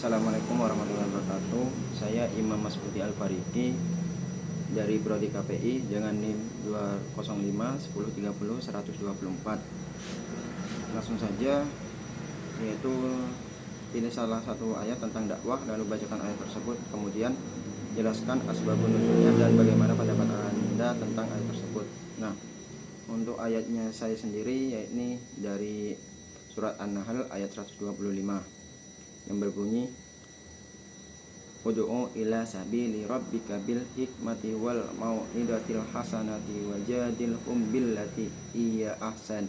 Assalamualaikum warahmatullahi wabarakatuh. Saya Imam Masbudi Al-Fariki dari Prodi KPI dengan NIM 205 1030 124. Langsung saja, yaitu pilih salah satu ayat tentang dakwah, lalu bacakan ayat tersebut, kemudian jelaskan asbabun nuzulnya dan bagaimana pendapat Anda tentang ayat tersebut. Nah, untuk ayatnya saya sendiri yaitu dari surat An-Nahl ayat 125 yang berbunyi, Ud'u ila sabili rabbika bil hikmati wal mau'izatil hasanati wajadilhum billati hiya ahsan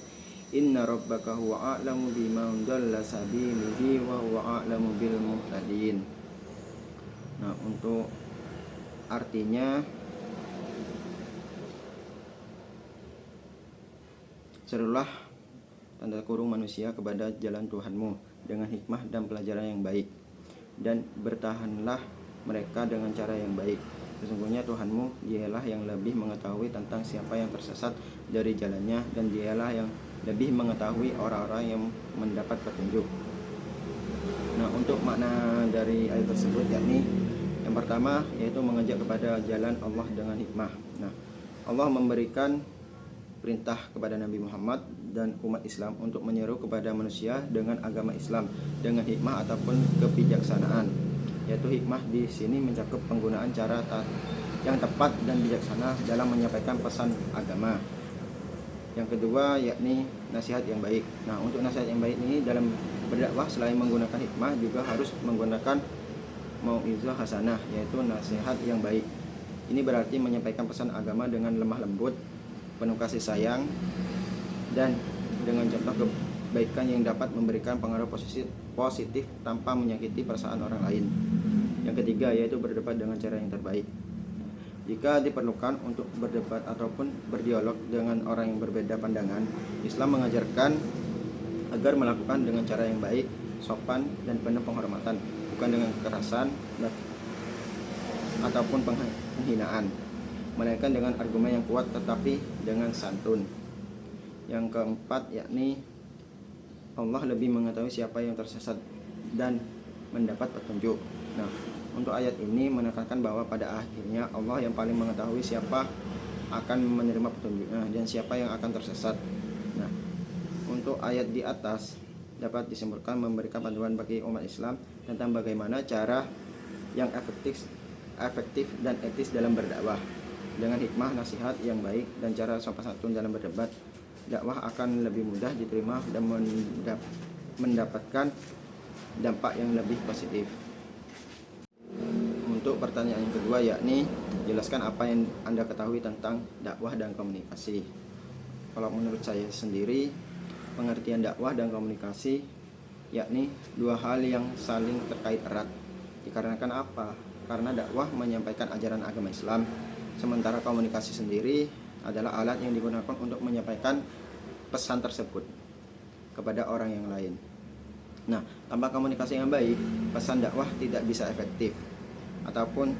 inna rabbaka huwa a'lamu biman dhalla sabilihi wa huwa a'lamu bil muhtadin. Nah, untuk artinya, serulah tanda kurung manusia kepada jalan Tuhanmu dengan hikmah dan pelajaran yang baik, dan bertahanlah mereka dengan cara yang baik. Sesungguhnya Tuhanmu dialah yang lebih mengetahui tentang siapa yang tersesat dari jalannya, dan dialah yang lebih mengetahui orang-orang yang mendapat petunjuk. Nah, untuk makna dari ayat tersebut yakni yang pertama yaitu mengajak kepada jalan Allah dengan hikmah. Nah, Allah memberikan perintah kepada Nabi Muhammad dan umat Islam untuk menyeru kepada manusia dengan agama Islam dengan hikmah ataupun kebijaksanaan. Yaitu hikmah di sini mencakup penggunaan cara yang tepat dan bijaksana dalam menyampaikan pesan agama. Yang kedua yakni nasihat yang baik. Nah, untuk nasihat yang baik ini dalam berdakwah selain menggunakan hikmah juga harus menggunakan mau'izah hasanah, yaitu nasihat yang baik. Ini berarti menyampaikan pesan agama dengan lemah lembut, penuh kasih sayang, dan dengan contoh kebaikan yang dapat memberikan pengaruh positif tanpa menyakiti perasaan orang lain. Yang ketiga yaitu berdebat dengan cara yang terbaik. Jika diperlukan untuk berdebat ataupun berdialog dengan orang yang berbeda pandangan, Islam mengajarkan agar melakukan dengan cara yang baik, sopan, dan penuh penghormatan, bukan dengan kekerasan ataupun penghinaan, melainkan dengan argumen yang kuat tetapi dengan santun. Yang keempat yakni Allah lebih mengetahui siapa yang tersesat dan mendapat petunjuk. Nah, untuk ayat ini menekankan bahwa pada akhirnya Allah yang paling mengetahui siapa akan menerima petunjuknya dan siapa yang akan tersesat. Nah, untuk ayat di atas dapat disimpulkan memberikan panduan bagi umat Islam tentang bagaimana cara yang efektif dan etis dalam berdakwah. Dengan hikmah, nasihat yang baik, dan cara sopan santun dalam berdebat, dakwah akan lebih mudah diterima dan mendapatkan dampak yang lebih positif. Untuk pertanyaan yang kedua yakni jelaskan apa yang Anda ketahui tentang dakwah dan komunikasi. Kalau menurut saya sendiri, pengertian dakwah dan komunikasi yakni dua hal yang saling terkait erat. Dikarenakan apa? Karena dakwah menyampaikan ajaran agama Islam, sementara komunikasi sendiri adalah alat yang digunakan untuk menyampaikan pesan tersebut kepada orang yang lain. Nah, tanpa komunikasi yang baik, pesan dakwah tidak bisa efektif ataupun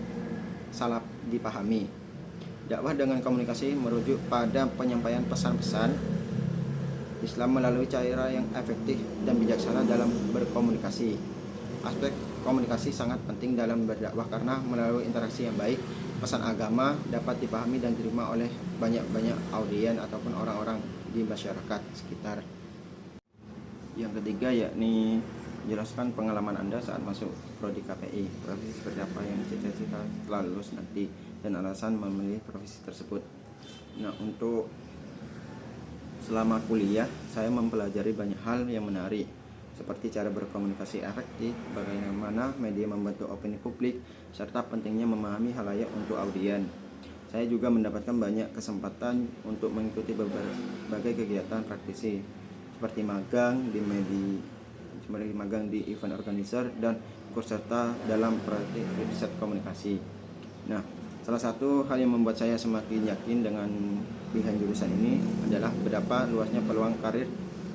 salah dipahami. Dakwah dengan komunikasi merujuk pada penyampaian pesan-pesan Islam melalui cara yang efektif dan bijaksana dalam berkomunikasi. Aspek komunikasi sangat penting dalam berdakwah karena melalui interaksi yang baik, pesan agama dapat dipahami dan diterima oleh banyak audien ataupun orang-orang di masyarakat sekitar. Yang ketiga yakni jelaskan pengalaman Anda saat masuk Prodi KPI, profesi seperti apa yang cita-cita setelah lulus nanti, dan alasan memilih profesi tersebut. Nah, untuk selama kuliah saya mempelajari banyak hal yang menarik, seperti cara berkomunikasi efektif, bagaimana media membentuk opini publik, serta pentingnya memahami halayak untuk audien. Saya juga mendapatkan banyak kesempatan untuk mengikuti berbagai kegiatan praktisi seperti magang di event organizer dan ikut serta dalam proyek riset komunikasi. Nah, salah satu hal yang membuat saya semakin yakin dengan pilihan jurusan ini adalah betapa luasnya peluang karir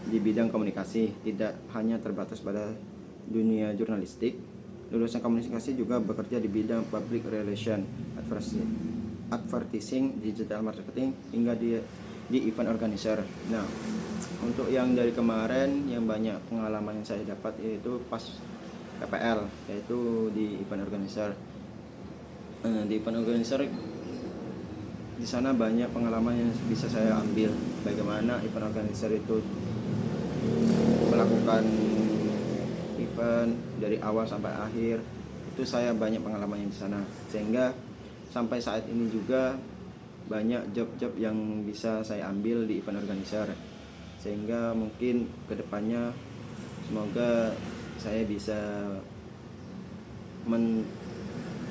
di bidang komunikasi. Tidak hanya terbatas pada dunia jurnalistik, lulusan komunikasi juga bekerja di bidang public relation, advertising, digital marketing, hingga di event organizer. Nah, untuk yang dari kemarin yang banyak pengalaman yang saya dapat yaitu pas PPL, yaitu di event organizer. Di event organizer, di sana banyak pengalaman yang bisa saya ambil, bagaimana event organizer itu melakukan event dari awal sampai akhir. Itu saya banyak pengalaman yang di sana, sehingga sampai saat ini juga banyak job-job yang bisa saya ambil di event organizer, sehingga mungkin kedepannya semoga saya bisa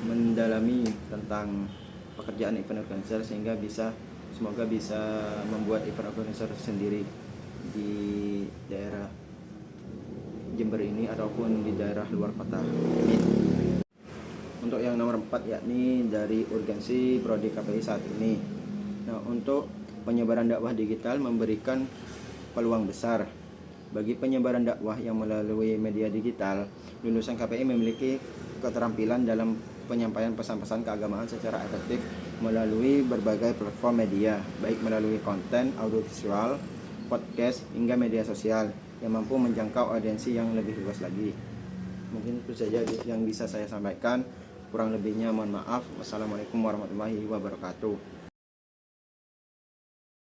mendalami tentang pekerjaan event organizer, sehingga semoga bisa membuat event organizer sendiri di daerah Jember ini ataupun di daerah luar kota. Amin. Untuk yang nomor 4, yakni dari urgensi prodi KPI saat ini. Nah, untuk penyebaran dakwah digital memberikan peluang besar bagi penyebaran dakwah yang melalui media digital. Lulusan KPI memiliki keterampilan dalam penyampaian pesan-pesan keagamaan secara efektif melalui berbagai platform media, baik melalui konten audiovisual, podcast, hingga media sosial yang mampu menjangkau audiensi yang lebih luas lagi. Mungkin itu saja yang bisa saya sampaikan. Kurang lebihnya mohon maaf. Wassalamualaikum warahmatullahi wabarakatuh.